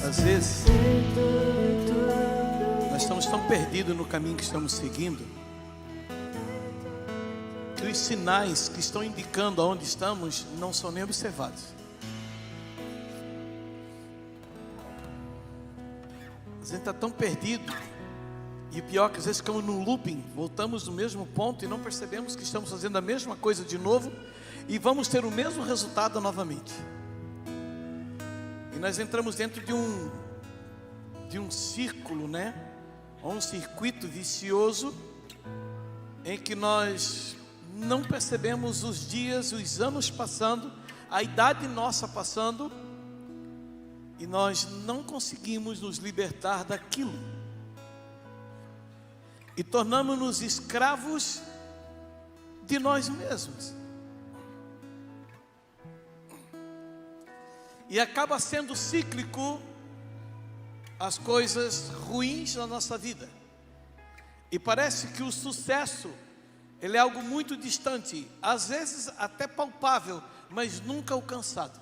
Às vezes, nós estamos tão perdidos no caminho que estamos seguindo, que os sinais que estão indicando aonde estamos não são nem observados. A gente está tão perdido, e o pior é que às vezes ficamos num looping, voltamos no mesmo ponto e não percebemos que estamos fazendo a mesma coisa de novo, e vamos ter o mesmo resultado novamente. E nós entramos dentro de um círculo, né? Ou um circuito vicioso, em que nós não percebemos os dias, os anos passando, a idade nossa passando, e nós não conseguimos nos libertar daquilo, e tornamos-nos escravos de nós mesmos. E acaba sendo cíclico as coisas ruins na nossa vida. E parece que o sucesso, ele é algo muito distante, às vezes até palpável, mas nunca alcançado.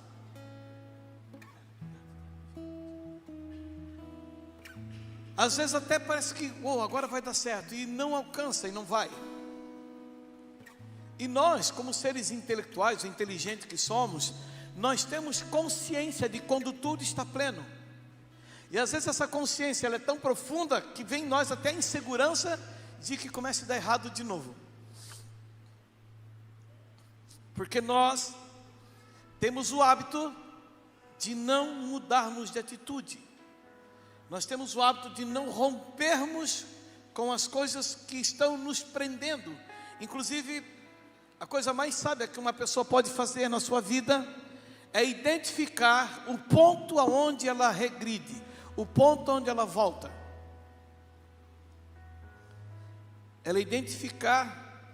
Às vezes até parece que, agora vai dar certo, e não alcança, e não vai. E nós, como seres intelectuais, inteligentes que somos, nós temos consciência de quando tudo está pleno. E às vezes essa consciência ela é tão profunda que vem em nós até a insegurança de que comece a dar errado de novo. Porque nós temos o hábito de não mudarmos de atitude. Nós temos o hábito de não rompermos com as coisas que estão nos prendendo. Inclusive, a coisa mais sábia que uma pessoa pode fazer na sua vida é identificar o ponto aonde ela regride, o ponto onde ela volta. Ela identificar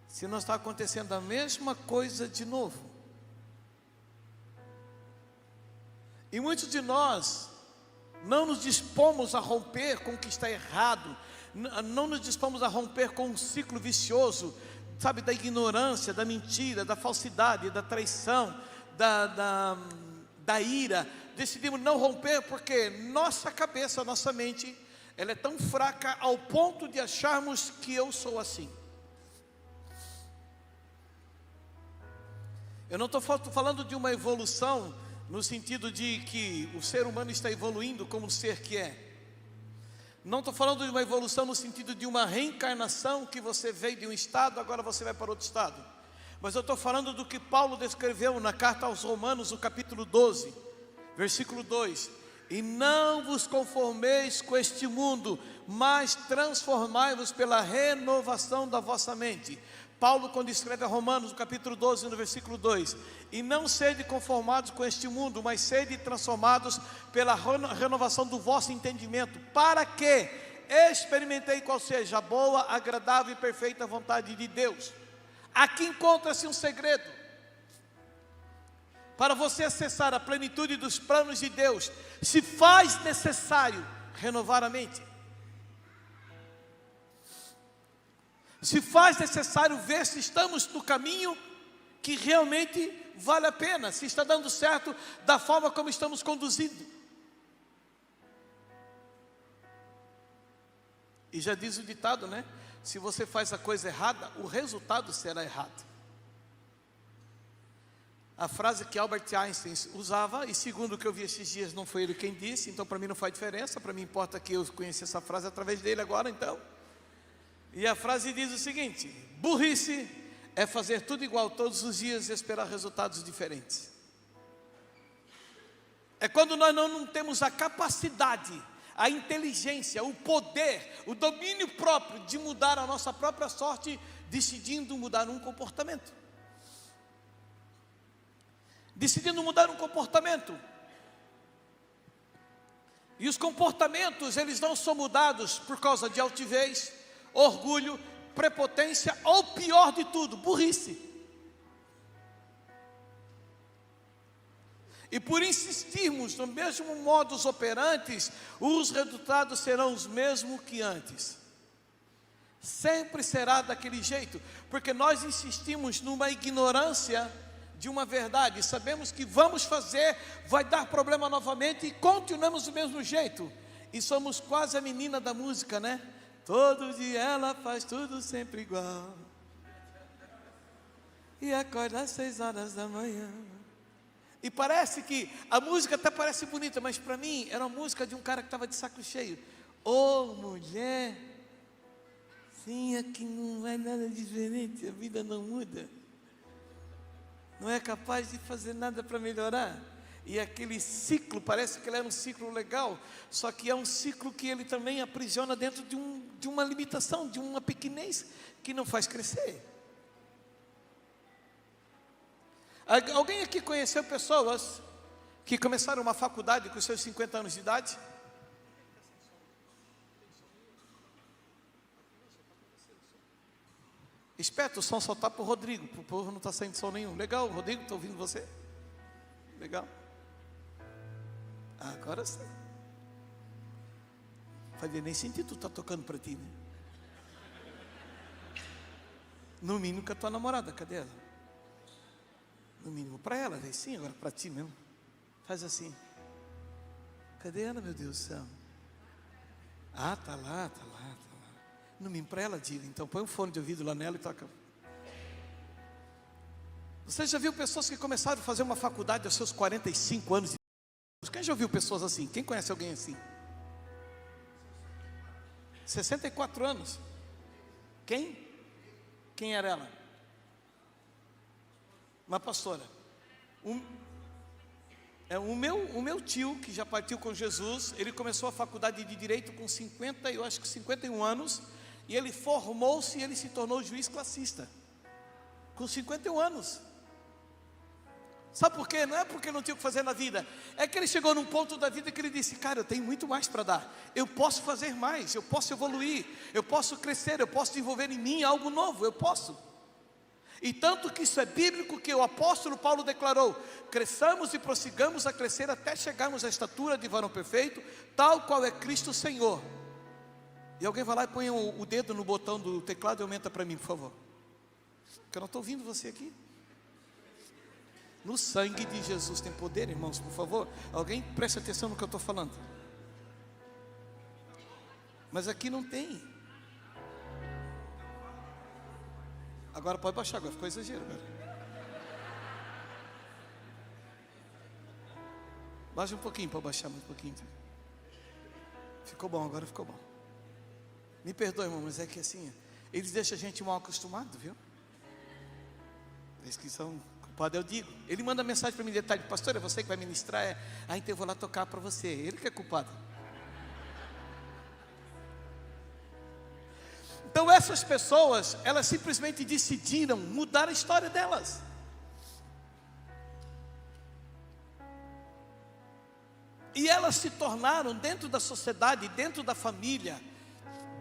se não está acontecendo a mesma coisa de novo. E muitos de nós não nos dispomos a romper com o que está errado, não nos dispomos a romper com um ciclo vicioso, sabe, da ignorância, da mentira, da falsidade, da traição, da ira. Decidimos não romper porque nossa cabeça, nossa mente, ela é tão fraca ao ponto de acharmos que eu sou assim. Eu não estou falando de uma evolução no sentido de que o ser humano está evoluindo como ser que é. Não estou falando de uma evolução no sentido de uma reencarnação, que você veio de um estado, agora você vai para outro estado. Mas eu estou falando do que Paulo descreveu na carta aos Romanos, no capítulo 12, versículo 2. E não vos conformeis com este mundo, mas transformai-vos pela renovação da vossa mente. Paulo, quando escreve a Romanos, no capítulo 12, no versículo 2. E não sede conformados com este mundo, mas sede transformados pela renovação do vosso entendimento, para que experimentei qual seja a boa, agradável e perfeita vontade de Deus. Aqui encontra-se um segredo. Para você acessar a plenitude dos planos de Deus, se faz necessário renovar a mente. Se faz necessário ver se estamos no caminho que realmente vale a pena, se está dando certo da forma como estamos conduzindo. E já diz o ditado, né? Se você faz a coisa errada, o resultado será errado. A frase que Albert Einstein usava, e segundo o que eu vi esses dias, não foi ele quem disse, então para mim não faz diferença, para mim importa que eu conheci essa frase através dele agora, então. E a frase diz o seguinte: burrice é fazer tudo igual todos os dias e esperar resultados diferentes. É quando nós não temos a capacidade, a inteligência, o poder, o domínio próprio de mudar a nossa própria sorte, decidindo mudar um comportamento. Decidindo mudar um comportamento. E os comportamentos, eles não são mudados por causa de altivez, orgulho, prepotência, ou pior de tudo, burrice. E por insistirmos no mesmo modus operandi, os resultados serão os mesmos que antes. Sempre será daquele jeito, porque nós insistimos numa ignorância de uma verdade, sabemos que vamos fazer, vai dar problema novamente e continuamos do mesmo jeito. E somos quase a menina da música, né? Todo dia ela faz tudo sempre igual. E acorda às 6 horas da manhã. E parece que a música até parece bonita, mas para mim era uma música de um cara que estava de saco cheio. Ô mulher, sim, aqui não vai nada diferente, a vida não muda. Não é capaz de fazer nada para melhorar. E aquele ciclo, parece que ele era um ciclo legal, só que é um ciclo que ele também aprisiona dentro de uma limitação, de uma pequenez que não faz crescer. Alguém aqui conheceu pessoas que começaram uma faculdade com seus 50 anos de idade? Esperto, o som só está para o Rodrigo, para o povo não está saindo som nenhum. Legal, Rodrigo, estou ouvindo você. Legal. Agora sim. Fazia nem sentido tu estar tocando para ti, né? No mínimo com a tua namorada, cadê ela? No mínimo para ela, daí sim, agora para ti mesmo. Faz assim. Cadê ela, meu Deus do céu? Ah, tá lá. No mínimo para ela, diga. Então põe um fone de ouvido lá nela e toca. Você já viu pessoas que começaram a fazer uma faculdade aos seus 45 anos de idade? Quem já viu pessoas assim? Quem conhece alguém assim? 64 anos. Quem? Quem era ela? Uma pastora. O meu tio, que já partiu com Jesus, ele começou a faculdade de Direito com 51 anos, e ele formou-se e ele se tornou juiz classista, com 51 anos. Sabe por quê? Não é porque não tinha o que fazer na vida, é que ele chegou num ponto da vida que ele disse, cara, eu tenho muito mais para dar, eu posso fazer mais, eu posso evoluir, eu posso crescer, eu posso desenvolver em mim algo novo, eu posso. E tanto que isso é bíblico que o apóstolo Paulo declarou, cresçamos e prossigamos a crescer até chegarmos à estatura de varão perfeito, tal qual é Cristo Senhor. E alguém vai lá e põe o dedo no botão do teclado e aumenta para mim, por favor. Porque eu não estou ouvindo você aqui. No sangue de Jesus tem poder, irmãos, por favor. Alguém preste atenção no que eu estou falando. Mas aqui não tem. Agora pode baixar, agora ficou exagero, cara. Baixa um pouquinho para baixar mais um pouquinho. Ficou bom, agora ficou bom. Me perdoe, irmão, mas é que assim, eles deixam a gente mal acostumado, viu? Eles que são culpados, eu digo. Ele manda mensagem para mim de detalhe, pastor, é você que vai ministrar? Então eu vou lá tocar para você. Ele que é culpado. Então essas pessoas, elas simplesmente decidiram mudar a história delas. E elas se tornaram, dentro da sociedade, dentro da família,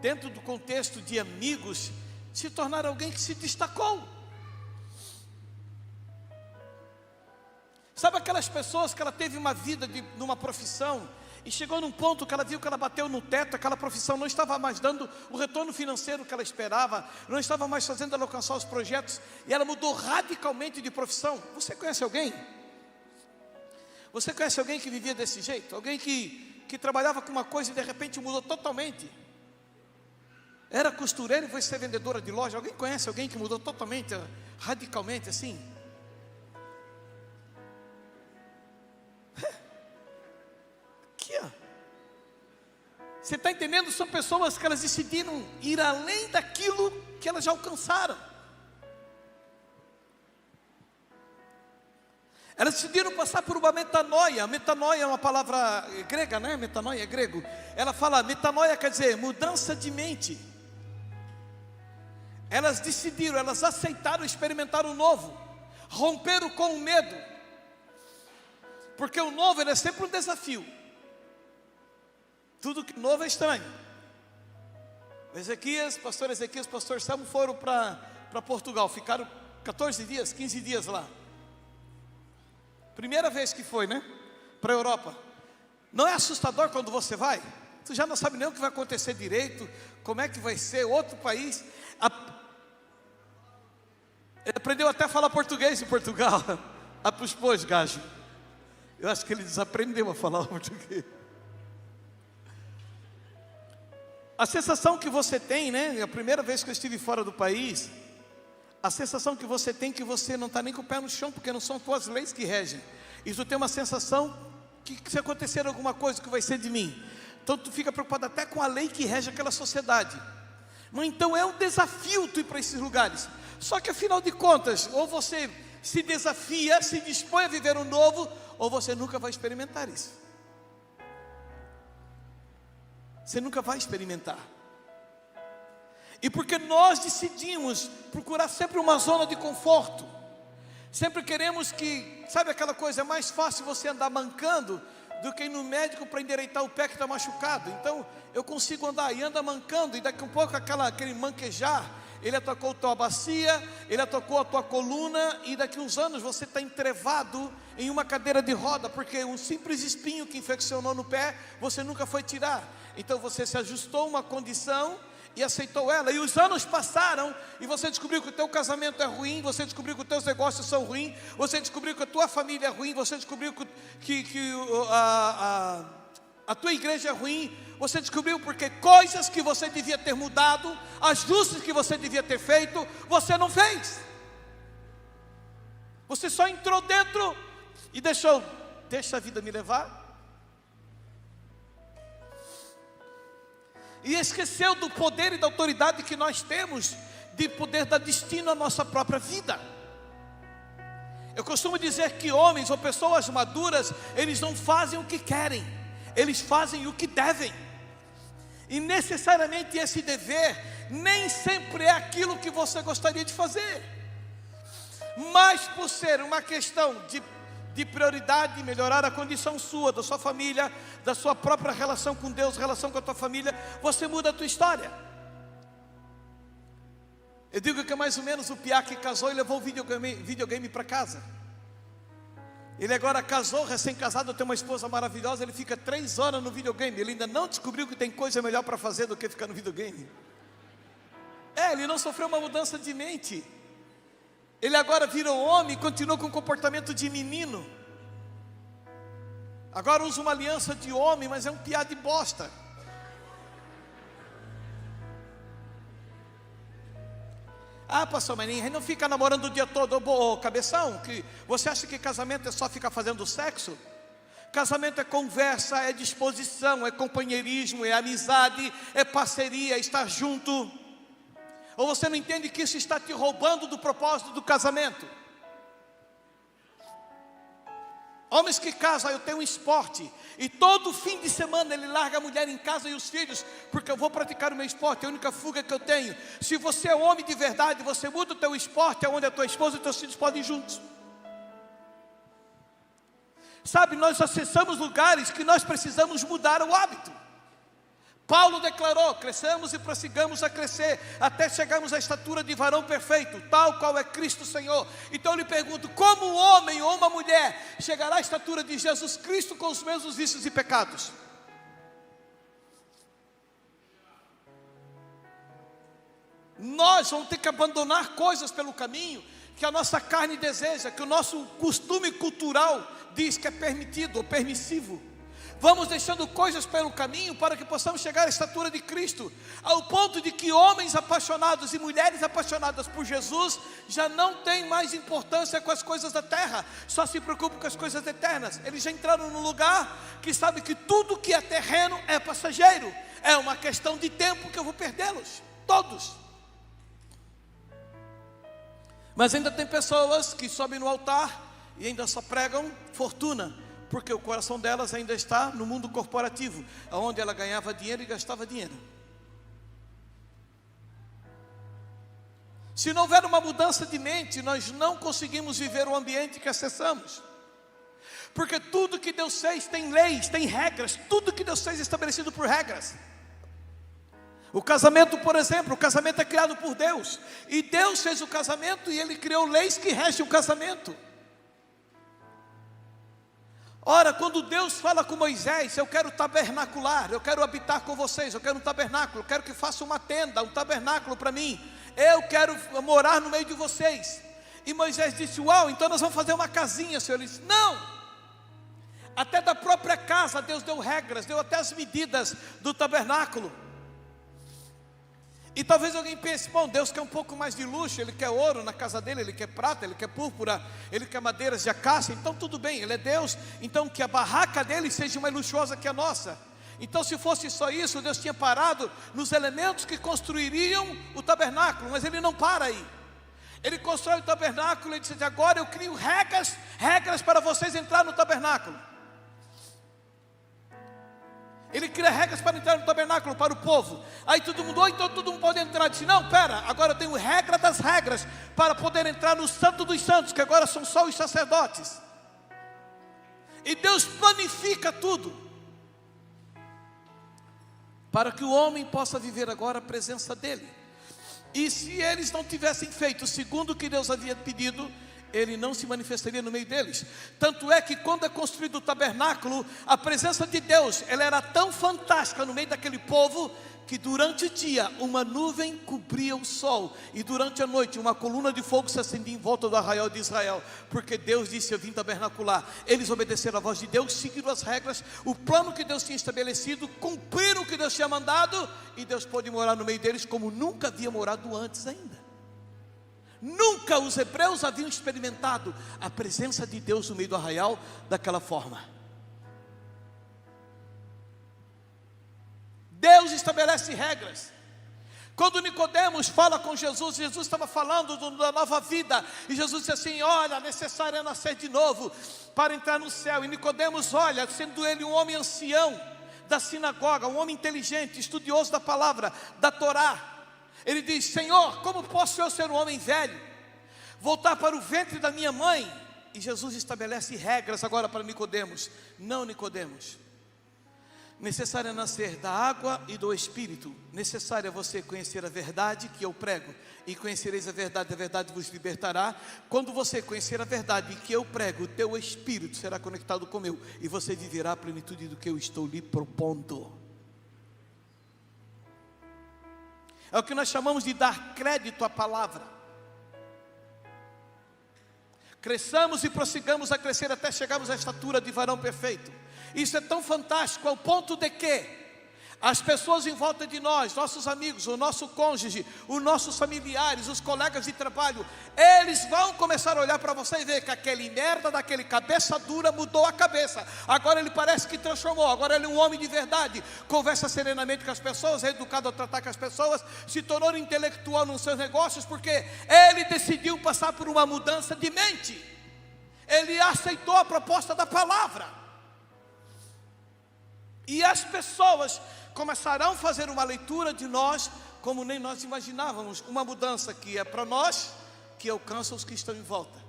dentro do contexto de amigos, se tornaram alguém que se destacou. Sabe aquelas pessoas que ela teve uma vida numa profissão, e chegou num ponto que ela viu que ela bateu no teto, aquela profissão não estava mais dando o retorno financeiro que ela esperava, não estava mais fazendo ela alcançar os projetos, e ela mudou radicalmente de profissão. Você conhece alguém? Você conhece alguém que vivia desse jeito? Alguém que trabalhava com uma coisa e de repente mudou totalmente? Era costureira e foi ser vendedora de loja. Alguém conhece alguém que mudou totalmente, radicalmente assim? Aqui, ó. Você está entendendo? São pessoas que elas decidiram ir além daquilo que elas já alcançaram. Elas decidiram passar por uma metanoia. Metanoia é uma palavra grega, né? Metanoia é grego. Ela fala, metanoia quer dizer mudança de mente. Elas decidiram, elas aceitaram experimentar o novo, romperam com o medo, porque o novo ele é sempre um desafio. Tudo que novo é estranho. Pastor Samu foram para Portugal, ficaram 14 dias, 15 dias lá. Primeira vez que foi, né? Para a Europa. Não é assustador quando você vai? Tu já não sabe nem o que vai acontecer direito, como é que vai ser, outro país. Ele aprendeu até a falar português em Portugal. Ah, pois, gajo. Eu acho que ele desaprendeu a falar português. A sensação que você tem, né? A primeira vez que eu estive fora do país, a sensação que você tem que você não está nem com o pé no chão, porque não são tuas leis que regem. Isso tem uma sensação que se acontecer alguma coisa, que vai ser de mim. Então tu fica preocupado até com a lei que rege aquela sociedade. Mas então é um desafio tu ir para esses lugares. Só que afinal de contas, ou você se desafia, se dispõe a viver o novo, ou você nunca vai experimentar isso. Você nunca vai experimentar. E porque nós decidimos procurar sempre uma zona de conforto, sempre queremos que, sabe aquela coisa, é mais fácil você andar mancando do que ir no médico para endireitar o pé que está machucado. Então eu consigo andar e anda mancando, e daqui a um pouco aquele manquejar, ele atacou a tua bacia, ele atacou a tua coluna, e daqui a uns anos você está entrevado em uma cadeira de roda, porque um simples espinho que infeccionou no pé, você nunca foi tirar. Então você se ajustou a uma condição e aceitou ela, e os anos passaram, e você descobriu que o teu casamento é ruim, você descobriu que os teus negócios são ruins, você descobriu que a tua família é ruim, você descobriu que a tua igreja é ruim, você descobriu porque coisas que você devia ter mudado, ajustes que você devia ter feito, você não fez. Você só entrou dentro e deixa a vida me levar. E esqueceu do poder e da autoridade que nós temos de poder dar destino à nossa própria vida. Eu costumo dizer que homens ou pessoas maduras, eles não fazem o que querem, eles fazem o que devem. E necessariamente esse dever nem sempre é aquilo que você gostaria de fazer, mas por ser uma questão de prioridade, de melhorar a condição sua, da sua família, da sua própria relação com Deus, relação com a tua família, você muda a tua história. Eu digo que é mais ou menos o piá que casou e levou o videogame para casa. Ele agora casou, recém-casado, tem uma esposa maravilhosa, ele fica 3 horas no videogame, ele ainda não descobriu que tem coisa melhor para fazer do que ficar no videogame. Ele não sofreu uma mudança de mente. Ele agora virou homem e continua com o comportamento de menino. Agora usa uma aliança de homem, mas é um piá de bosta. Ah, pastor, mas não fica namorando o dia todo. Ô, cabeção, que você acha que casamento é só ficar fazendo sexo? Casamento é conversa, é disposição, é companheirismo, é amizade, é parceria, é estar junto. Ou você não entende que isso está te roubando do propósito do casamento? Homens que casam, eu tenho um esporte, e todo fim de semana ele larga a mulher em casa e os filhos, porque eu vou praticar o meu esporte, é a única fuga que eu tenho. Se você é homem de verdade, você muda o teu esporte, onde a tua esposa e os teus filhos podem ir juntos. Sabe, nós acessamos lugares que nós precisamos mudar o hábito. Paulo declarou: cresçamos e prossigamos a crescer, até chegarmos à estatura de varão perfeito, tal qual é Cristo Senhor. Então eu lhe pergunto, como um homem ou uma mulher chegará à estatura de Jesus Cristo com os mesmos vícios e pecados? Nós vamos ter que abandonar coisas pelo caminho que a nossa carne deseja, que o nosso costume cultural diz que é permitido ou permissivo. Vamos deixando coisas pelo caminho para que possamos chegar à estatura de Cristo, ao ponto de que homens apaixonados e mulheres apaixonadas por Jesus já não têm mais importância com as coisas da terra, só se preocupam com as coisas eternas. Eles já entraram num lugar que sabe que tudo que é terreno é passageiro, é uma questão de tempo que eu vou perdê-los, todos. Mas ainda tem pessoas que sobem no altar e ainda só pregam fortuna, porque o coração delas ainda está no mundo corporativo, onde ela ganhava dinheiro e gastava dinheiro. Se não houver uma mudança de mente, nós não conseguimos viver o ambiente que acessamos. Porque tudo que Deus fez tem leis, tem regras, tudo que Deus fez é estabelecido por regras. O casamento, por exemplo, o casamento é criado por Deus, e Deus fez o casamento e Ele criou leis que regem o casamento. Ora, quando Deus fala com Moisés: eu quero tabernacular, eu quero habitar com vocês, eu quero um tabernáculo, eu quero que faça uma tenda, um tabernáculo para mim, eu quero morar no meio de vocês. E Moisés disse: uau, então nós vamos fazer uma casinha, Senhor. Ele disse: não. Até da própria casa Deus deu regras, deu até as medidas do tabernáculo. E talvez alguém pense: bom, Deus quer um pouco mais de luxo, Ele quer ouro na casa dele, Ele quer prata, Ele quer púrpura, Ele quer madeiras de acácia. Então tudo bem, Ele é Deus, então que a barraca dele seja mais luxuosa que a nossa. Então se fosse só isso, Deus tinha parado nos elementos que construiriam o tabernáculo. Mas Ele não para aí. Ele constrói o tabernáculo e diz: agora eu crio regras para vocês entrar no tabernáculo. Ele cria regras para entrar no tabernáculo para o povo. Aí todo mundo: então todo mundo pode entrar. Disse: não, pera, agora eu tenho regra das regras para poder entrar no Santo dos Santos, que agora são só os sacerdotes. E Deus planifica tudo para que o homem possa viver agora a presença dele. E se eles não tivessem feito segundo o que Deus havia pedido, Ele não se manifestaria no meio deles. Tanto é que quando é construído o tabernáculo, a presença de Deus, ela era tão fantástica no meio daquele povo, que durante o dia uma nuvem cobria o sol, e durante a noite uma coluna de fogo se acendia em volta do arraial de Israel. Porque Deus disse: eu vim tabernacular. Eles obedeceram a voz de Deus, seguiram as regras, o plano que Deus tinha estabelecido, cumpriram o que Deus tinha mandado, e Deus pôde morar no meio deles como nunca havia morado antes ainda. Nunca os hebreus haviam experimentado a presença de Deus no meio do arraial daquela forma. Deus estabelece regras. Quando Nicodemos fala com Jesus, Jesus estava falando da nova vida, e Jesus disse assim: olha, necessário é nascer de novo para entrar no céu. E Nicodemos olha, sendo ele um homem ancião da sinagoga, um homem inteligente, estudioso da palavra, da Torá, ele diz: Senhor, como posso eu ser um homem velho, voltar para o ventre da minha mãe? E Jesus estabelece regras agora para Nicodemos: não, Nicodemos, necessário é nascer da água e do Espírito. Necessário é você conhecer a verdade que eu prego, e conhecereis a verdade vos libertará. Quando você conhecer a verdade que eu prego, o teu espírito será conectado com o meu, e você viverá a plenitude do que eu estou lhe propondo. É o que nós chamamos de dar crédito à palavra. Cresçamos e prossigamos a crescer até chegarmos à estatura de varão perfeito. Isso é tão fantástico ao ponto de que as pessoas em volta de nós, nossos amigos, o nosso cônjuge, os nossos familiares, os colegas de trabalho, eles vão começar a olhar para você e ver que aquele merda daquele cabeça dura mudou a cabeça. Agora ele parece que transformou, agora ele é um homem de verdade, conversa serenamente com as pessoas, é educado a tratar com as pessoas, se tornou intelectual nos seus negócios, porque ele decidiu passar por uma mudança de mente. Ele aceitou a proposta da palavra. E as pessoas começarão a fazer uma leitura de nós como nem nós imaginávamos. Uma mudança que é para nós, que alcança os que estão em volta.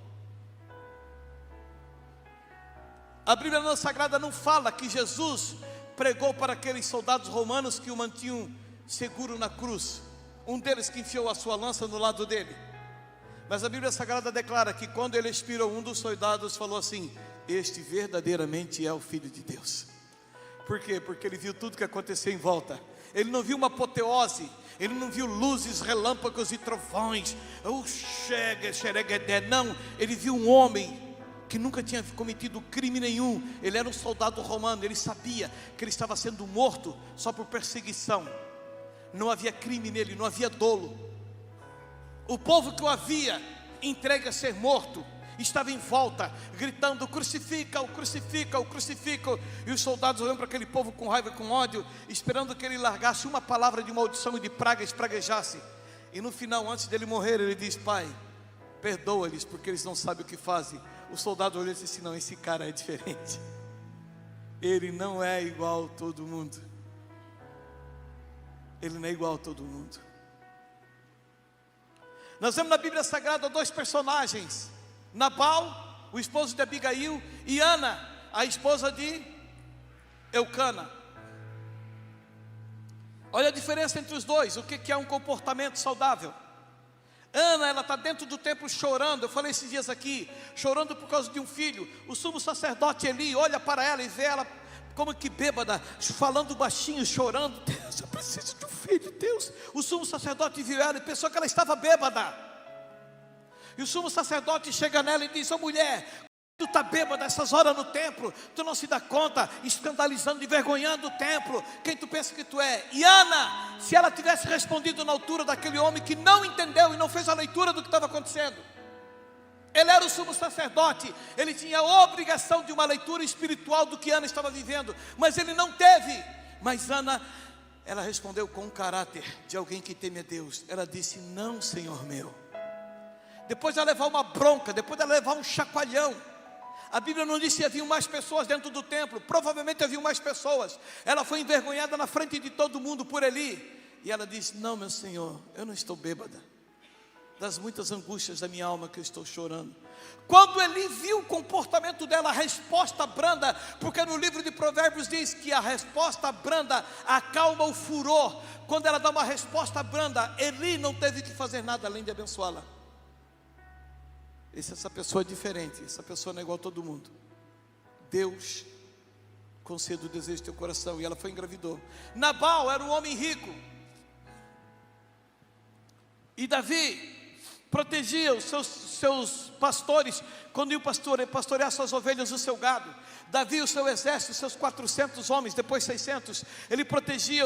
A Bíblia Sagrada não fala que Jesus pregou para aqueles soldados romanos que o mantinham seguro na cruz, um deles que enfiou a sua lança no lado dele. Mas a Bíblia Sagrada declara que quando ele expirou, um dos soldados falou assim: este verdadeiramente é o Filho de Deus. Por quê? Porque ele viu tudo que aconteceu em volta. Ele não viu uma apoteose, ele não viu luzes, relâmpagos e trovões, não, ele viu um homem que nunca tinha cometido crime nenhum. Ele era um soldado romano, ele sabia que ele estava sendo morto só por perseguição. Não havia crime nele, não havia dolo. O povo que o havia entregue a ser morto estava em volta, gritando: crucifica-o, crucifica-o, crucifica-o. E os soldados olhando para aquele povo com raiva e com ódio, esperando que ele largasse uma palavra de maldição e de praga, espraguejasse. E no final, antes dele morrer, ele diz: Pai, perdoa-lhes, porque eles não sabem o que fazem. O soldado olhou e disse: não, esse cara é diferente. Ele não é igual a todo mundo. Ele não é igual a todo mundo. Nós vemos na Bíblia Sagrada dois personagens: Nabal, o esposo de Abigail, e Ana, a esposa de Eucana. Olha a diferença entre os dois. O que é um comportamento saudável? Ana, ela está dentro do templo chorando. Eu falei esses dias aqui, chorando por causa de um filho. O sumo sacerdote Eli olha para ela e vê ela como que bêbada, falando baixinho, chorando. Deus, eu preciso de um filho, Deus. O sumo sacerdote viu ela e pensou que ela estava bêbada. E o sumo sacerdote chega nela e diz: ô mulher, tu está bêbada essas horas no templo, tu não se dá conta, escandalizando, envergonhando o templo, quem tu pensa que tu é? E Ana, se ela tivesse respondido na altura daquele homem que não entendeu e não fez a leitura do que estava acontecendo, ele era o sumo sacerdote, ele tinha a obrigação de uma leitura espiritual do que Ana estava vivendo, mas ele não teve. Mas Ana, ela respondeu com o caráter de alguém que teme a Deus. Ela disse: não, Senhor meu. Depois de ela levar uma bronca, depois de ela levar um chacoalhão, a Bíblia não disse que havia mais pessoas dentro do templo, provavelmente havia mais pessoas. Ela foi envergonhada na frente de todo mundo por Eli, e ela disse: não, meu Senhor, eu não estou bêbada, das muitas angústias da minha alma que eu estou chorando. Quando Eli viu o comportamento dela, a resposta branda, porque no livro de Provérbios diz que a resposta branda acalma o furor. Quando ela dá uma resposta branda, Eli não teve que fazer nada além de abençoá-la. Essa pessoa é diferente, essa pessoa não é igual a todo mundo. Deus concede o desejo do teu coração. E ela foi engravidou. Nabal era um homem rico, e Davi protegia os seus pastores, quando iam pastorear suas ovelhas, o seu gado. Davi, o seu exército, os seus 400 homens, depois 600, ele protegia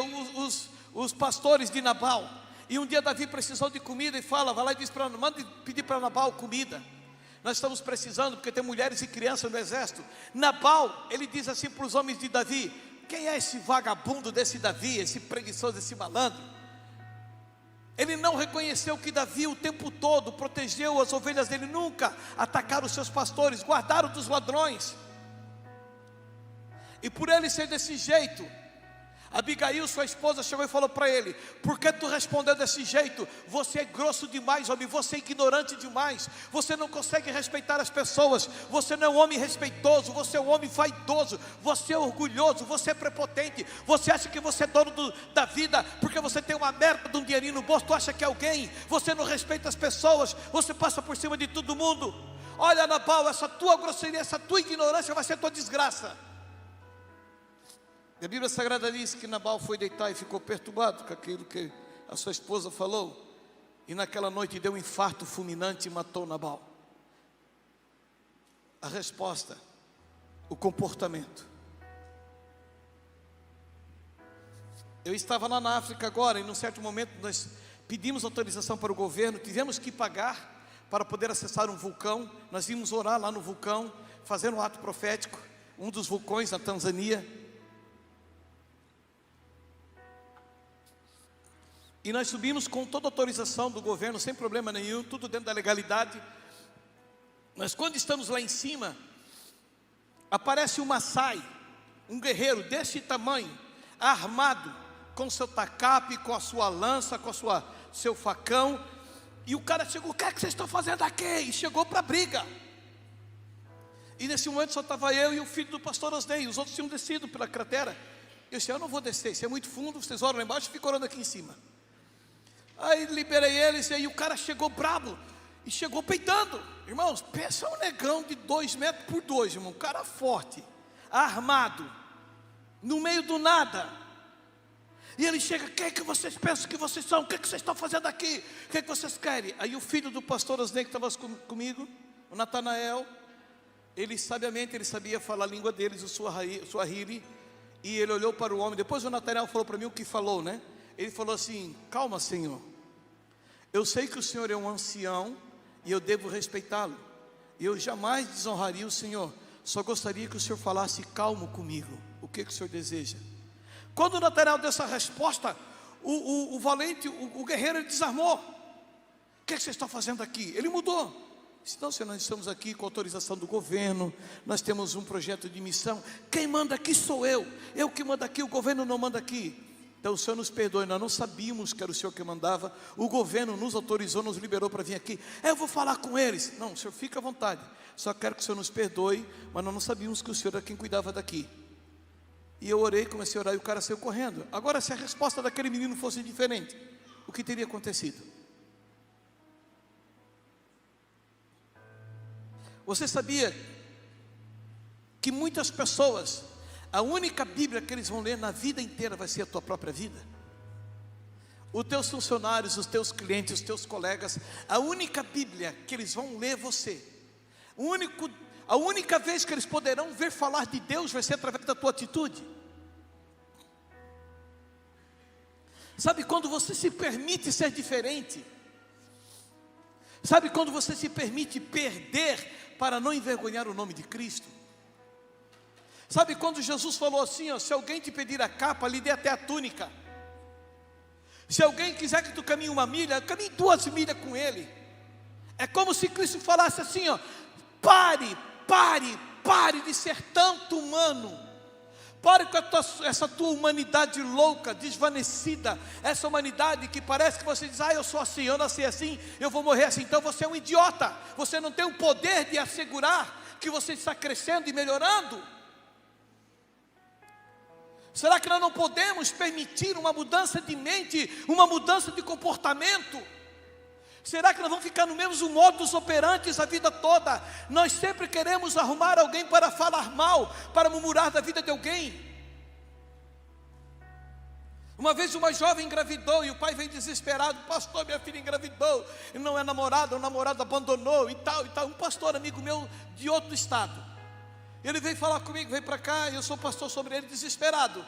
os pastores de Nabal. E um dia Davi precisou de comida e fala, vai lá e diz para, manda pedir para Nabal comida, nós estamos precisando, porque tem mulheres e crianças no exército. Nabal, ele diz assim para os homens de Davi: quem é esse vagabundo desse Davi, esse preguiçoso, esse malandro? Ele não reconheceu que Davi o tempo todo protegeu as ovelhas dele, nunca atacaram os seus pastores, guardaram dos ladrões. E por ele ser desse jeito, Abigail, sua esposa, chegou e falou para ele: por que tu respondeu desse jeito? Você é grosso demais, homem, você é ignorante demais, você não consegue respeitar as pessoas, você não é um homem respeitoso, você é um homem vaidoso, você é orgulhoso, você é prepotente, você acha que você é dono da vida, porque você tem uma merda de um dinheirinho no bolso, tu acha que é alguém, você não respeita as pessoas, você passa por cima de todo mundo. Olha, Nabal, essa tua grosseria, essa tua ignorância vai ser tua desgraça. E a Bíblia Sagrada diz que Nabal foi deitar e ficou perturbado com aquilo que a sua esposa falou, e naquela noite deu um infarto fulminante e matou Nabal. A resposta, o comportamento. Eu estava lá na África agora, e num certo momento nós pedimos autorização para o governo, tivemos que pagar para poder acessar um vulcão. Nós vimos orar lá no vulcão, fazer um ato profético, um dos vulcões na Tanzânia. E nós subimos com toda a autorização do governo, sem problema nenhum, tudo dentro da legalidade. Mas quando estamos lá em cima, aparece um Maasai, um guerreiro desse tamanho, armado, com seu tacape, com a sua lança, com seu facão. E o cara chegou: o que é que vocês estão fazendo aqui? E chegou para a briga. E nesse momento só estava eu e o filho do pastor Osnei, os outros tinham descido pela cratera. Eu disse: eu não vou descer, isso é muito fundo, vocês oram lá embaixo e ficam orando aqui em cima. Aí liberei eles, e aí o cara chegou brabo, e chegou peitando. Irmãos, pensa um negão de 2 metros por 2, irmão, um cara forte, armado, no meio do nada. E ele chega: quem é que vocês pensam que vocês são? O que é que vocês estão fazendo aqui? O que é que vocês querem? Aí o filho do pastor Osnei, que estava comigo, o Natanael, ele sabiamente, ele sabia falar a língua deles, o Swahili, e ele olhou para o homem. Depois o Natanael falou para mim o que falou, né? Ele falou assim: calma, Senhor, eu sei que o Senhor é um ancião e eu devo respeitá-lo, e eu jamais desonraria o Senhor, só gostaria que o Senhor falasse calmo comigo. O que o Senhor deseja? Quando o Natanael deu essa resposta, o valente, o guerreiro, ele desarmou. O que vocês estão fazendo aqui? Ele mudou. Disse: não, Senhor, nós estamos aqui com autorização do governo, nós temos um projeto de missão, quem manda aqui sou eu que mando aqui, o governo não manda aqui. Então o Senhor nos perdoe, nós não sabíamos que era o Senhor que mandava, o governo nos autorizou, nos liberou para vir aqui. Eu vou falar com eles. Não, o Senhor fica à vontade, só quero que o Senhor nos perdoe, mas nós não sabíamos que o Senhor era quem cuidava daqui. E eu orei, comecei a orar, e o cara saiu correndo. Agora, se a resposta daquele menino fosse diferente, o que teria acontecido? Você sabia que muitas pessoas, a única Bíblia que eles vão ler na vida inteira vai ser a tua própria vida? Os teus funcionários, os teus clientes, os teus colegas, a única Bíblia que eles vão ler você, a única vez que eles poderão ver falar de Deus vai ser através da tua atitude. Sabe quando você se permite ser diferente? Sabe quando você se permite perder para não envergonhar o nome de Cristo? Sabe quando Jesus falou assim, ó, se alguém te pedir a capa, lhe dê até a túnica. Se alguém quiser que tu caminhe 1 milha, caminhe 2 milhas com ele. É como se Cristo falasse assim, ó, pare de ser tanto humano. Pare com essa tua humanidade louca, desvanecida. Essa humanidade que parece que você diz, eu sou assim, eu nasci assim, eu vou morrer assim. Então você é um idiota. Você não tem o poder de assegurar que você está crescendo e melhorando. Será que nós não podemos permitir uma mudança de mente, uma mudança de comportamento? Será que nós vamos ficar no mesmo modus operandi a vida toda? Nós sempre queremos arrumar alguém para falar mal, para murmurar da vida de alguém. Uma vez uma jovem engravidou e o pai veio desesperado, pastor, minha filha engravidou, e não é namorada, o namorado abandonou e tal. Um pastor amigo meu de outro estado, ele veio falar comigo, veio para cá, eu sou pastor sobre ele, desesperado.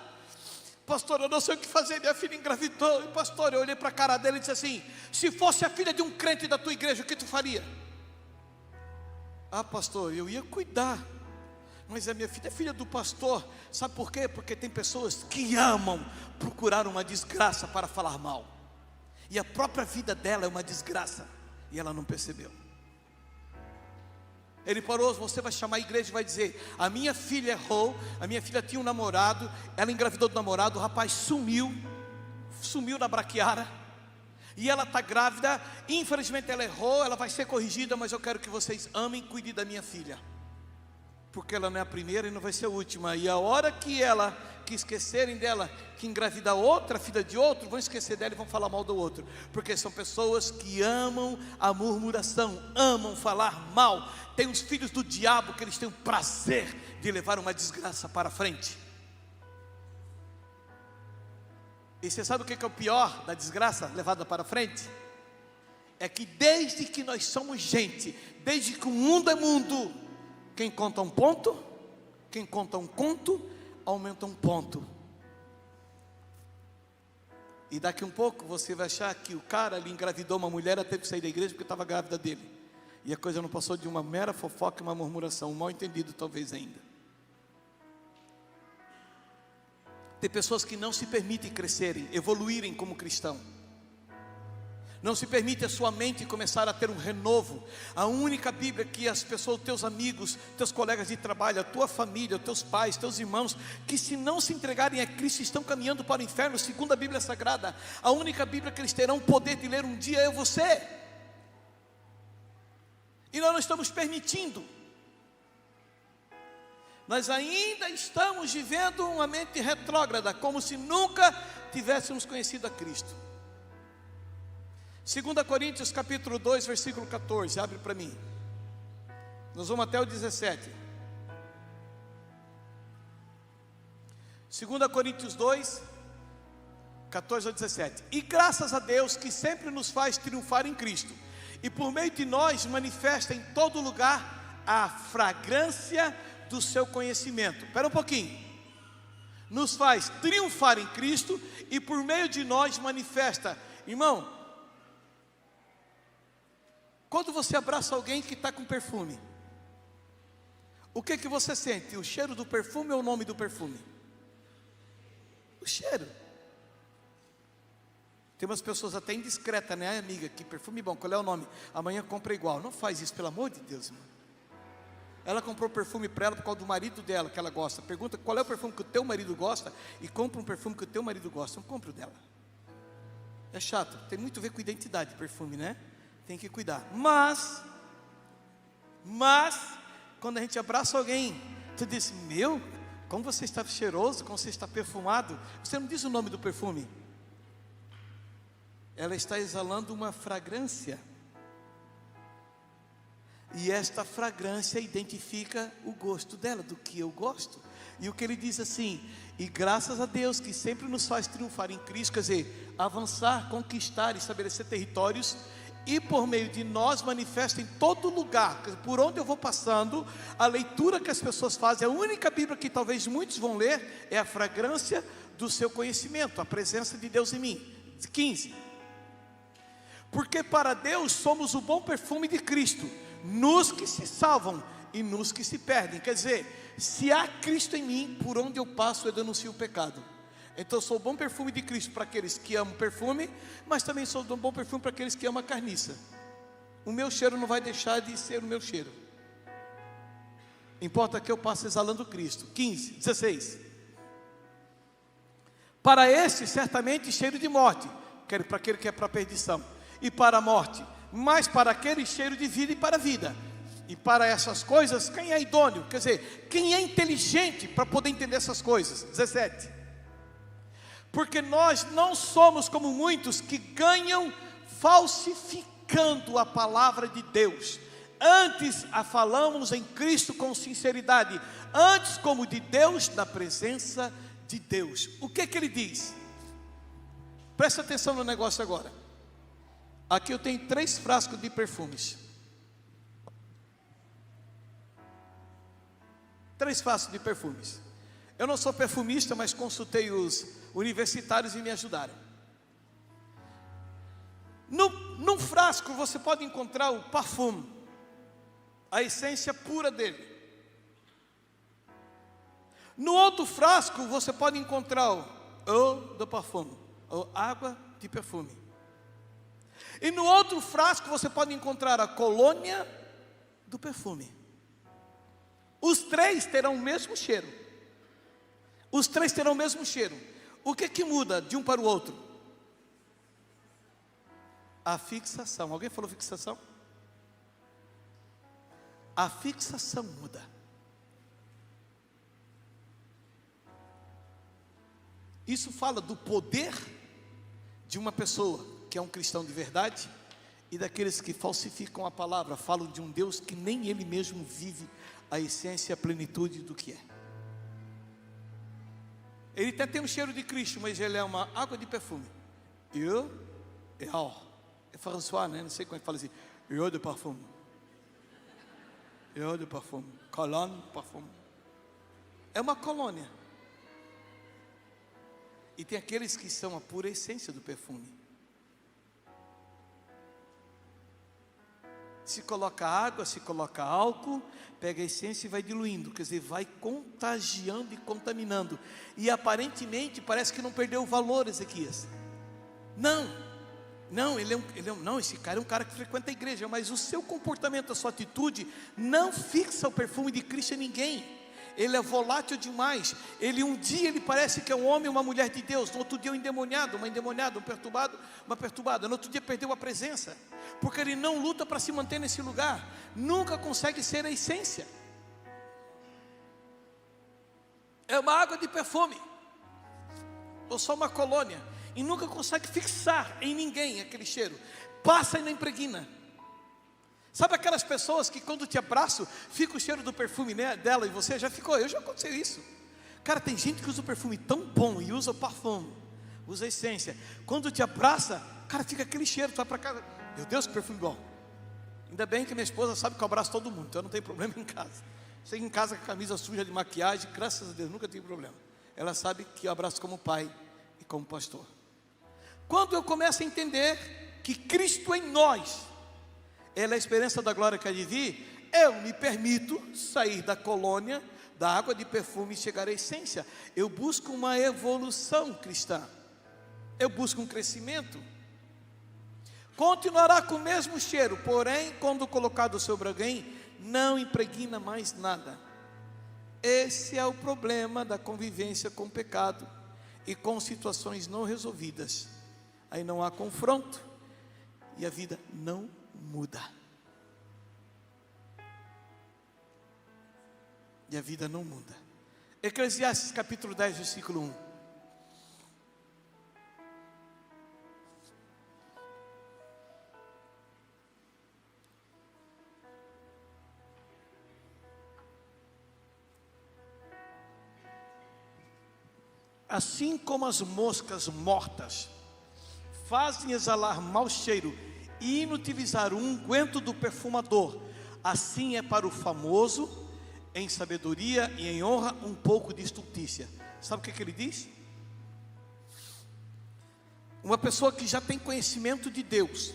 Pastor, eu não sei o que fazer, minha filha engravidou. E pastor, eu olhei para a cara dele e disse assim, se fosse a filha de um crente da tua igreja, o que tu faria? Pastor, eu ia cuidar. Mas a minha filha é filha do pastor. Sabe por quê? Porque tem pessoas que amam procurar uma desgraça para falar mal. E a própria vida dela é uma desgraça. E ela não percebeu. Ele parou, você vai chamar a igreja e vai dizer, a minha filha errou, a minha filha tinha um namorado, ela engravidou do namorado, o rapaz sumiu na braquiara, e ela está grávida, infelizmente ela errou, ela vai ser corrigida, mas eu quero que vocês amem e cuidem da minha filha, porque ela não é a primeira e não vai ser a última, e a hora que esquecerem dela, que engravidar outra filha de outro, vão esquecer dela e vão falar mal do outro, porque são pessoas que amam a murmuração, amam falar mal. Tem os filhos do diabo que eles têm o prazer de levar uma desgraça para frente. E você sabe o que é o pior da desgraça levada para frente? É que desde que nós somos gente, desde que o mundo é mundo, quem conta um ponto, quem conta um conto, aumenta um ponto. E daqui um pouco você vai achar que o cara ali engravidou uma mulher, ela teve que sair da igreja porque estava grávida dele. E a coisa não passou de uma mera fofoca e uma murmuração, um mal entendido talvez ainda. Tem pessoas que não se permitem crescerem, evoluírem como cristão. Não se permite a sua mente começar a ter um renovo. A única Bíblia que as pessoas, teus amigos, teus colegas de trabalho, a tua família, teus pais, teus irmãos, que se não se entregarem a Cristo, estão caminhando para o inferno, segundo a Bíblia Sagrada. A única Bíblia que eles terão o poder de ler um dia é você. E nós não estamos permitindo. Nós ainda estamos vivendo uma mente retrógrada, como se nunca tivéssemos conhecido a Cristo. 2 Coríntios capítulo 2, versículo 14, abre para mim. Nós vamos até o 17. 2 Coríntios 2, 14 ao 17. E graças a Deus que sempre nos faz triunfar em Cristo, e por meio de nós manifesta em todo lugar a fragrância do seu conhecimento. Espera um pouquinho. Nos faz triunfar em Cristo, e por meio de nós manifesta. Irmão, quando você abraça alguém que está com perfume, o que você sente? O cheiro do perfume ou o nome do perfume? O cheiro. Tem umas pessoas até indiscretas, né, amiga? Que perfume bom, qual é o nome? Amanhã compra igual. Não faz isso, pelo amor de Deus, irmão. Ela comprou perfume para ela por causa do marido dela, que ela gosta. Pergunta qual é o perfume que o teu marido gosta, e compra um perfume que o teu marido gosta. Não compra o dela. É chato, tem muito a ver com identidade, perfume, né? Tem que cuidar. Mas, quando a gente abraça alguém, tu diz, meu, como você está cheiroso, como você está perfumado. Você não diz o nome do perfume. Ela está exalando uma fragrância. E esta fragrância identifica o gosto dela, do que eu gosto. E o que ele diz assim: e graças a Deus que sempre nos faz triunfar em Cristo, quer dizer, avançar, conquistar, estabelecer territórios, e por meio de nós manifesta em todo lugar, por onde eu vou passando, a leitura que as pessoas fazem, a única Bíblia que talvez muitos vão ler, é a fragrância do seu conhecimento, a presença de Deus em mim. 15. Porque para Deus somos o bom perfume de Cristo, nos que se salvam e nos que se perdem. Quer dizer, se há Cristo em mim, por onde eu passo eu denuncio o pecado. Então eu sou o bom perfume de Cristo para aqueles que amam perfume, mas também sou o bom perfume para aqueles que amam a carniça. O meu cheiro não vai deixar de ser o meu cheiro. Importa que eu passe exalando Cristo. 15, 16. Para este certamente cheiro de morte, para aquele que é para a perdição, e para a morte, mas para aquele cheiro de vida e para a vida. E para essas coisas, quem é idôneo? Quer dizer, quem é inteligente para poder entender essas coisas? 17. Porque nós não somos como muitos que ganham falsificando a palavra de Deus. Antes a falamos em Cristo com sinceridade, antes como de Deus, na presença de Deus. O que ele diz? Presta atenção no negócio agora. Aqui eu tenho 3 frascos de perfumes. 3 frascos de perfumes. Eu não sou perfumista, mas consultei os universitários e me ajudaram. Num frasco você pode encontrar o parfum, a essência pura dele. No outro frasco você pode encontrar o eau de parfum, ou água de perfume. E no outro frasco você pode encontrar a colônia do perfume. Os 3 terão o mesmo cheiro. Os 3 terão o mesmo cheiro. O que muda de um para o outro? A fixação. Alguém falou fixação? A fixação muda. Isso fala do poder de uma pessoa que é um cristão de verdade e daqueles que falsificam a palavra, falam de um Deus que nem ele mesmo vive a essência e a plenitude do que é. Ele até tem um cheiro de Cristo, mas ele é uma água de perfume. É François, né? Não sei como é que fala assim. Eau de parfume. Eau de parfume. Colônia de parfume. É uma colônia. E tem aqueles que são a pura essência do perfume. Se coloca água, se coloca álcool, pega a essência e vai diluindo, quer dizer, vai contagiando e contaminando. E aparentemente parece que não perdeu o valor, Ezequias. Não, esse cara é um cara que frequenta a igreja, mas o seu comportamento, a sua atitude não fixa o perfume de Cristo em ninguém. Ele é volátil demais. Um dia ele parece que é um homem ou uma mulher de Deus, no outro dia um endemoniado, uma endemoniada, um perturbado, uma perturbada, no outro dia perdeu a presença, porque ele não luta para se manter nesse lugar, nunca consegue ser a essência. É uma água de perfume, ou só uma colônia, e nunca consegue fixar em ninguém aquele cheiro, passa e não impregna. Sabe aquelas pessoas que quando te abraçam, fica o cheiro do perfume dela e você já ficou? Eu já aconteceu isso. Cara, tem gente que usa o perfume tão bom e usa o parfum, usa a essência. Quando te abraça, cara, fica aquele cheiro, tu vai para casa, meu Deus, que perfume bom. Ainda bem que minha esposa sabe que eu abraço todo mundo, então eu não tenho problema em casa. Chego em casa com a camisa suja de maquiagem, graças a Deus, nunca tive problema. Ela sabe que eu abraço como pai e como pastor. Quando eu começo a entender que Cristo em nós, ela é a esperança da glória que há de vir, eu me permito sair da colônia, da água de perfume e chegar à essência. Eu busco uma evolução cristã, eu busco um crescimento. Continuará com o mesmo cheiro, porém, quando colocado sobre alguém, não impregna mais nada. Esse é o problema da convivência com o pecado e com situações não resolvidas. Aí não há confronto e a vida não muda. E a vida não muda. Eclesiastes capítulo 10, versículo 1. Assim como as moscas mortas fazem exalar mau cheiro e inutilizar o unguento do perfumador, assim é para o famoso, em sabedoria e em honra, um pouco de estultícia. Sabe o que ele diz? Uma pessoa que já tem conhecimento de Deus,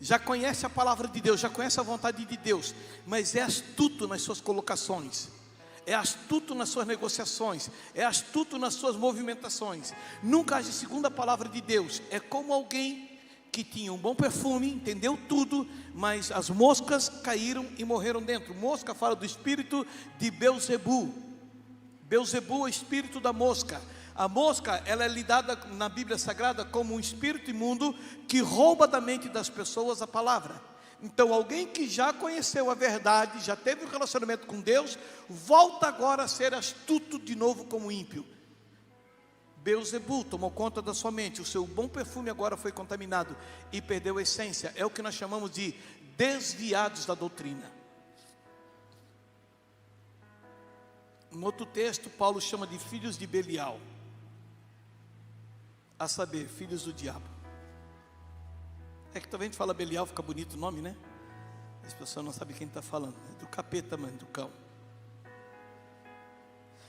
já conhece a palavra de Deus, já conhece a vontade de Deus, mas é astuto nas suas colocações, é astuto nas suas negociações, é astuto nas suas movimentações, nunca age segundo a palavra de Deus. É como alguém que tinha um bom perfume, entendeu tudo, mas as moscas caíram e morreram dentro. Mosca fala do espírito de Belzebu. Belzebu é o espírito da mosca. A mosca, ela é lidada na Bíblia Sagrada como um espírito imundo que rouba da mente das pessoas a palavra. Então alguém que já conheceu a verdade, já teve um relacionamento com Deus, volta agora a ser astuto de novo como ímpio. Belzebu tomou conta da sua mente, o seu bom perfume agora foi contaminado e perdeu a essência. É o que nós chamamos de desviados da doutrina. No outro texto, Paulo chama de filhos de Belial, a saber, filhos do diabo. É que também a gente fala Belial, fica bonito o nome, né? As pessoas não sabem quem está falando, é do capeta, mano, do cão.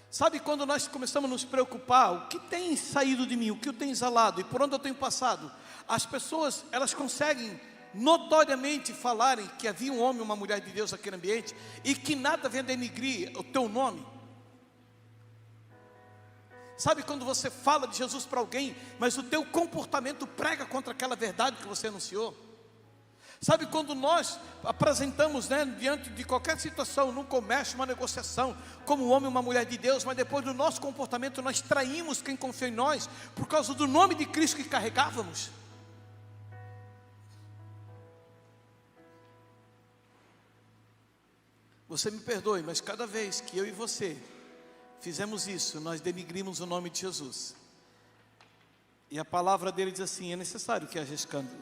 Sabe quando nós começamos a nos preocupar, o que tem saído de mim, o que eu tenho exalado e por onde eu tenho passado? As pessoas, elas conseguem notoriamente falarem que havia um homem e uma mulher de Deus naquele ambiente e que nada vem denigrir o teu nome. Sabe quando você fala de Jesus para alguém, mas o teu comportamento prega contra aquela verdade que você anunciou? Sabe quando nós apresentamos, diante de qualquer situação, num comércio, uma negociação, como um homem e uma mulher de Deus, mas depois do nosso comportamento nós traímos quem confia em nós, por causa do nome de Cristo que carregávamos? Você me perdoe, mas cada vez que eu e você fizemos isso, nós denigrimos o nome de Jesus. E a palavra dele diz assim: é necessário que haja escândalo,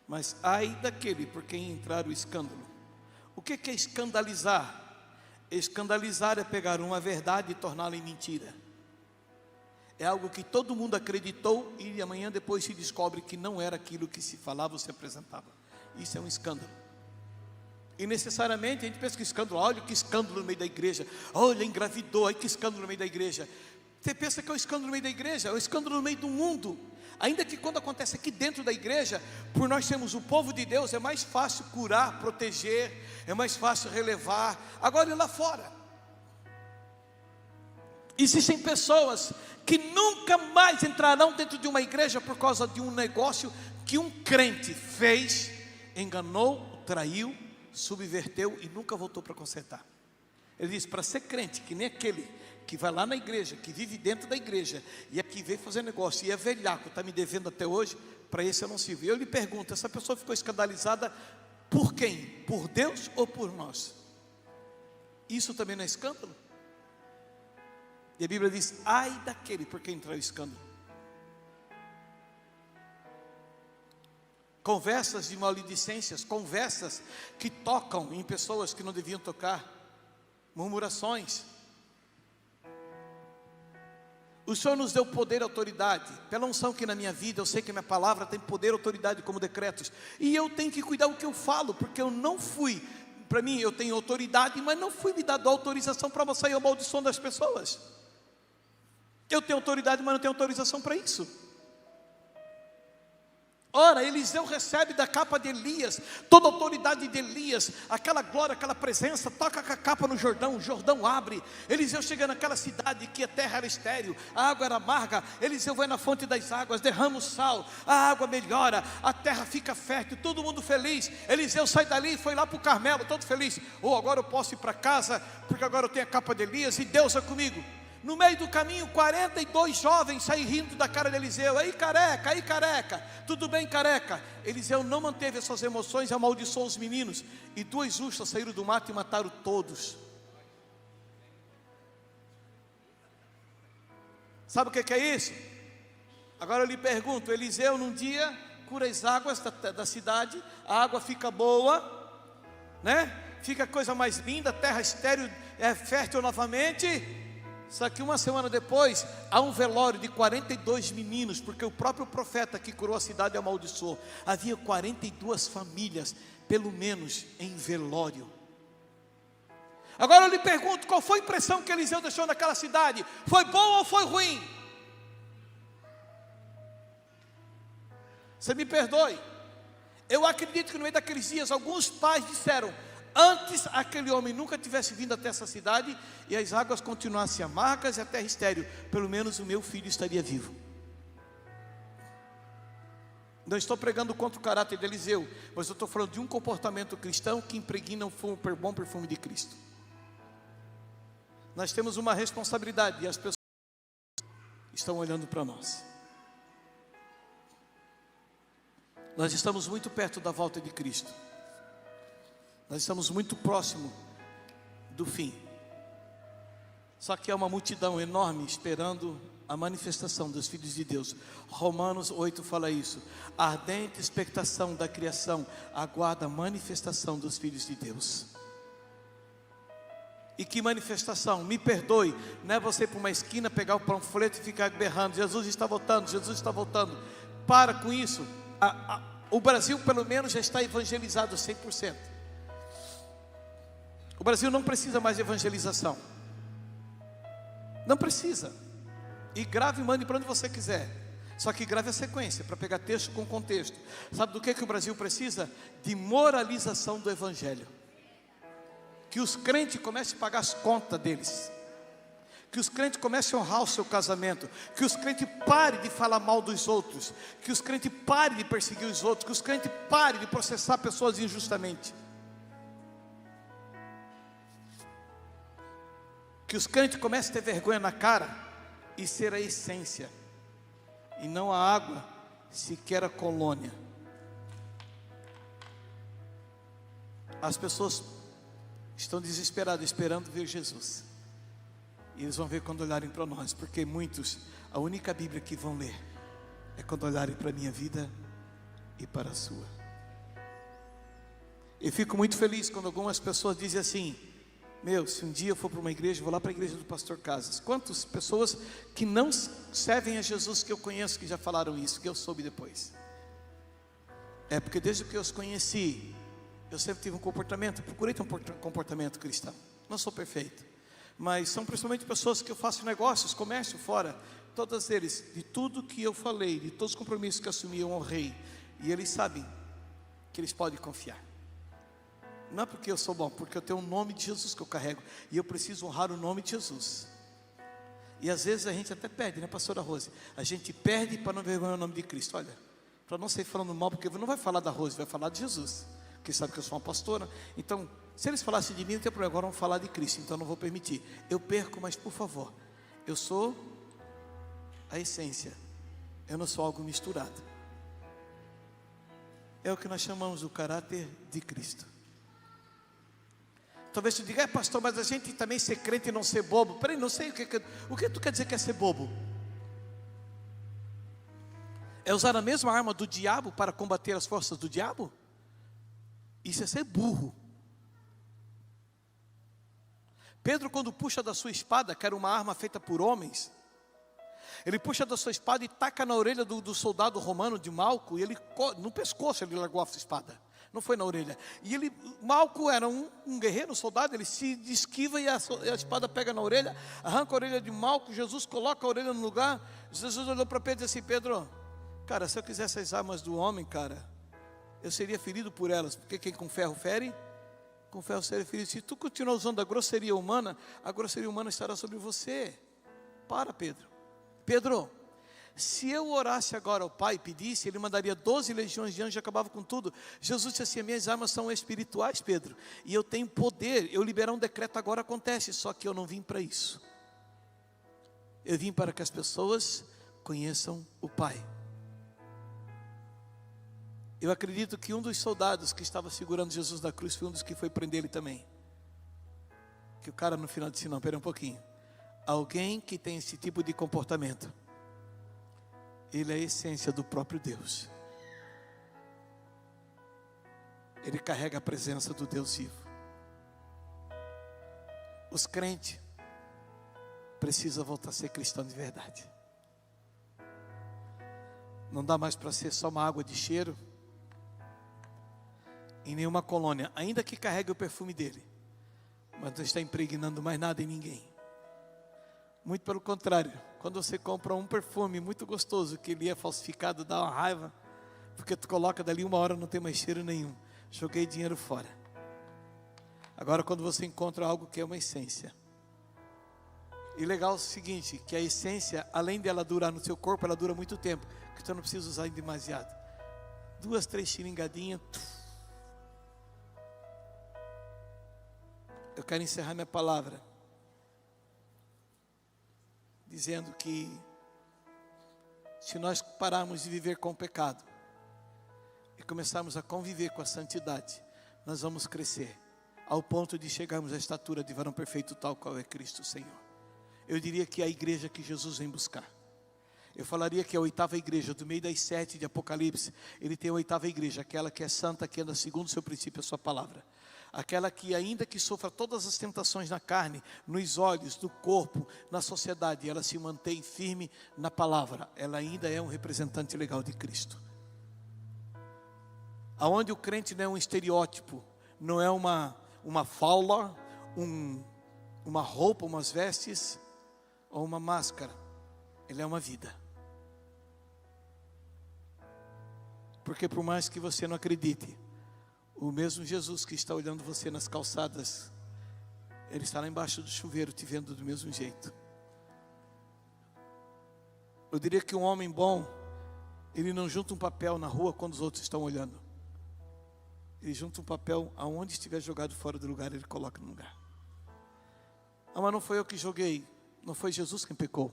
mas ai daquele por quem entrar o escândalo. O que é escandalizar? Escandalizar é pegar uma verdade e torná-la em mentira. É algo que todo mundo acreditou e amanhã depois se descobre que não era aquilo que se falava ou se apresentava. Isso é um escândalo. E necessariamente a gente pensa que escândalo, olha que escândalo no meio da igreja, olha, engravidou, olha que escândalo no meio da igreja. Você pensa que é um escândalo no meio da igreja? É um escândalo no meio do mundo. Ainda que quando acontece aqui dentro da igreja, por nós sermos o povo de Deus, é mais fácil curar, proteger, é mais fácil relevar. Agora e lá fora, existem pessoas que nunca mais entrarão dentro de uma igreja por causa de um negócio que um crente fez, enganou, traiu, subverteu e nunca voltou para consertar. Ele diz: para ser crente, que nem aquele que vai lá na igreja, que vive dentro da igreja, e aqui veio fazer negócio, e é velhaco, está me devendo até hoje, para esse eu não sirvo. E eu lhe pergunto, essa pessoa ficou escandalizada por quem? Por Deus ou por nós? Isso também não é escândalo? E a Bíblia diz: ai daquele por quem entrar o escândalo. Conversas de maledicências, conversas que tocam em pessoas que não deviam tocar, murmurações. O Senhor nos deu poder e autoridade, pela unção que na minha vida, eu sei que a minha palavra tem poder e autoridade como decretos, e eu tenho que cuidar do que eu falo, porque eu não fui, para mim eu tenho autoridade, mas não fui me dado autorização para sair a maldição das pessoas. Eu tenho autoridade, mas não tenho autorização para isso. Ora, Eliseu recebe da capa de Elias, toda a autoridade de Elias, aquela glória, aquela presença, toca com a capa no Jordão, o Jordão abre. Eliseu chega naquela cidade que a terra era estéril, a água era amarga. Eliseu vai na fonte das águas, derrama o sal, a água melhora, a terra fica fértil, todo mundo feliz. Eliseu sai dali e foi lá para o Carmelo, todo feliz. Agora eu posso ir para casa, porque agora eu tenho a capa de Elias e Deus é comigo. No meio do caminho, 42 jovens saem rindo da cara de Eliseu. Aí careca, tudo bem careca? Eliseu não manteve as suas emoções e amaldiçoou os meninos. E 2 ursas saíram do mato e mataram todos. Sabe o que é isso? Agora eu lhe pergunto, Eliseu num dia cura as águas da cidade, a água fica boa, né? Fica a coisa mais linda, a terra estéril é fértil novamente. Só que uma semana depois, há um velório de 42 meninos, porque o próprio profeta que curou a cidade amaldiçoou. Havia 42 famílias, pelo menos, em velório. Agora eu lhe pergunto, qual foi a impressão que Eliseu deixou naquela cidade? Foi boa ou foi ruim? Você me perdoe. Eu acredito que no meio daqueles dias, alguns pais disseram: antes aquele homem nunca tivesse vindo até essa cidade, e as águas continuassem amargas e a terra estéril, pelo menos o meu filho estaria vivo. Não estou pregando contra o caráter de Eliseu, mas eu estou falando de um comportamento cristão que impregna um bom perfume de Cristo. Nós temos uma responsabilidade, e as pessoas estão olhando para nós. Nós estamos muito perto da volta de Cristo. Nós estamos muito próximo do fim. Só que há uma multidão enorme esperando a manifestação dos filhos de Deus. Romanos 8 fala isso. A ardente expectação da criação aguarda a manifestação dos filhos de Deus. E que manifestação? Me perdoe, não é você ir para uma esquina, pegar o panfleto e ficar berrando: Jesus está voltando, Jesus está voltando. Para com isso. O Brasil pelo menos já está evangelizado 100%. O Brasil não precisa mais de evangelização. Não precisa. E grave e mande para onde você quiser. Só que grave a sequência, para pegar texto com contexto. Sabe do que o Brasil precisa? De moralização do Evangelho. Que os crentes comecem a pagar as contas deles. Que os crentes comecem a honrar o seu casamento. Que os crentes parem de falar mal dos outros. Que os crentes parem de perseguir os outros. Que os crentes parem de processar pessoas injustamente. Que os crentes comecem a ter vergonha na cara e ser a essência, e não a água, sequer a colônia. As pessoas estão desesperadas, esperando ver Jesus. E eles vão ver quando olharem para nós, porque muitos, a única Bíblia que vão ler é quando olharem para a minha vida e para a sua. Eu fico muito feliz quando algumas pessoas dizem assim: meu, se um dia eu for para uma igreja, eu vou lá para a igreja do pastor Casas. Quantas pessoas que não servem a Jesus que eu conheço, que já falaram isso, que eu soube depois. É porque desde que eu os conheci, eu sempre tive um comportamento, procurei ter um comportamento cristão. Não sou perfeito, mas são principalmente pessoas que eu faço negócios, comércio fora. Todos eles, de tudo que eu falei, de todos os compromissos que assumi, eu honrei. E eles sabem que eles podem confiar. Não é porque eu sou bom, porque eu tenho o nome de Jesus que eu carrego, e eu preciso honrar o nome de Jesus. E às vezes a gente até perde, né, pastora Rose? A gente perde para não vergonhar o nome de Cristo. Olha, para não sair falando mal, porque não vai falar da Rose, vai falar de Jesus, porque sabe que eu sou uma pastora. Então, se eles falassem de mim, não tem problema, agora vão falar de Cristo, então não vou permitir. Eu perco, mas por favor, eu sou a essência, eu não sou algo misturado. É o que nós chamamos do caráter de Cristo. Talvez tu diga: pastor, mas a gente também ser crente e não ser bobo. Peraí, não sei o que tu quer dizer que é ser bobo? É usar a mesma arma do diabo para combater as forças do diabo? Isso é ser burro. Pedro, quando puxa da sua espada, que era uma arma feita por homens, ele puxa da sua espada e taca na orelha do soldado romano de Malco, e ele, no pescoço ele largou a espada. Não foi na orelha. E Malco era um guerreiro, um soldado. Ele se esquiva e a espada pega na orelha, arranca a orelha de Malco. Jesus coloca a orelha no lugar. Jesus olhou para Pedro e disse assim: Pedro, cara, se eu quisesse as armas do homem, cara, eu seria ferido por elas. Porque quem com ferro fere, com ferro seria ferido. Se tu continuar usando a grosseria humana estará sobre você. Para, Pedro. Pedro, se eu orasse agora ao Pai e pedisse, Ele mandaria 12 legiões de anjos e acabava com tudo. Jesus disse assim: minhas armas são espirituais, Pedro, e eu tenho poder. Eu liberar um decreto agora acontece. Só que eu não vim para isso. Eu vim para que as pessoas conheçam o Pai. Eu acredito que um dos soldados que estava segurando Jesus na cruz foi um dos que foi prender ele também. Que o cara no final disse: não, espera um pouquinho. Alguém que tem esse tipo de comportamento, ele é a essência do próprio Deus. Ele carrega a presença do Deus vivo. Os crentes precisa voltar a ser cristão de verdade. Não dá mais para ser só uma água de cheiro em nenhuma colônia, ainda que carregue o perfume dele, mas não está impregnando mais nada em ninguém. Muito pelo contrário, quando você compra um perfume muito gostoso, que ele é falsificado, dá uma raiva, porque tu coloca dali 1 hora, não tem mais cheiro nenhum. Joguei dinheiro fora. Agora quando você encontra algo que é uma essência, e legal é o seguinte, que a essência, além dela durar no seu corpo, ela dura muito tempo, que tu não precisa usar demasiado. 2, 3 xiringadinhas. Eu quero encerrar minha palavra dizendo que se nós pararmos de viver com o pecado e começarmos a conviver com a santidade, nós vamos crescer ao ponto de chegarmos à estatura de varão perfeito, tal qual é Cristo Senhor. Eu diria que é a igreja que Jesus vem buscar. Eu falaria que a 8ª igreja, do meio das 7 de Apocalipse, ele tem a 8ª igreja, aquela que é santa, que anda segundo o seu princípio, a sua palavra. Aquela que, ainda que sofra todas as tentações na carne, nos olhos, no corpo, na sociedade, ela se mantém firme na palavra. Ela ainda é um representante legal de Cristo. Aonde o crente não é um estereótipo, não é uma faula, uma roupa, umas vestes ou uma máscara. Ele é uma vida. Porque por mais que você não acredite, o mesmo Jesus que está olhando você nas calçadas, Ele está lá embaixo do chuveiro te vendo do mesmo jeito. Eu diria que um homem bom, ele não junta um papel na rua quando os outros estão olhando. Ele junta um papel aonde estiver jogado fora do lugar, ele coloca no lugar. Ah, mas não foi eu que joguei, não foi Jesus quem pecou.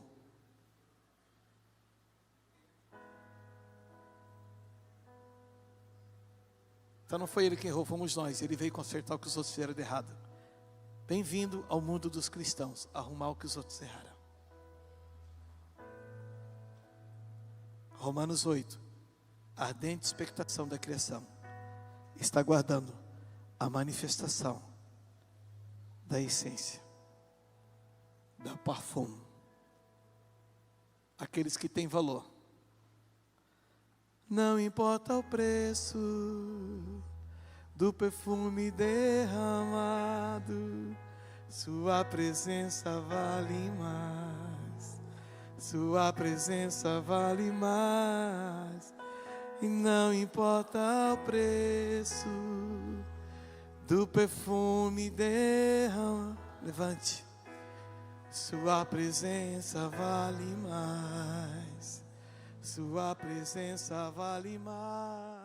Então não foi ele quem errou, fomos nós. Ele veio consertar o que os outros fizeram de errado. Bem-vindo ao mundo dos cristãos, arrumar o que os outros erraram. Romanos 8. A ardente expectação da criação está aguardando a manifestação da essência, da parfum. Aqueles que têm valor. Não importa o preço do perfume derramado, sua presença vale mais, sua presença vale mais. E não importa o preço do perfume derramado. Levante. Sua presença vale mais. Sua presença vale mais.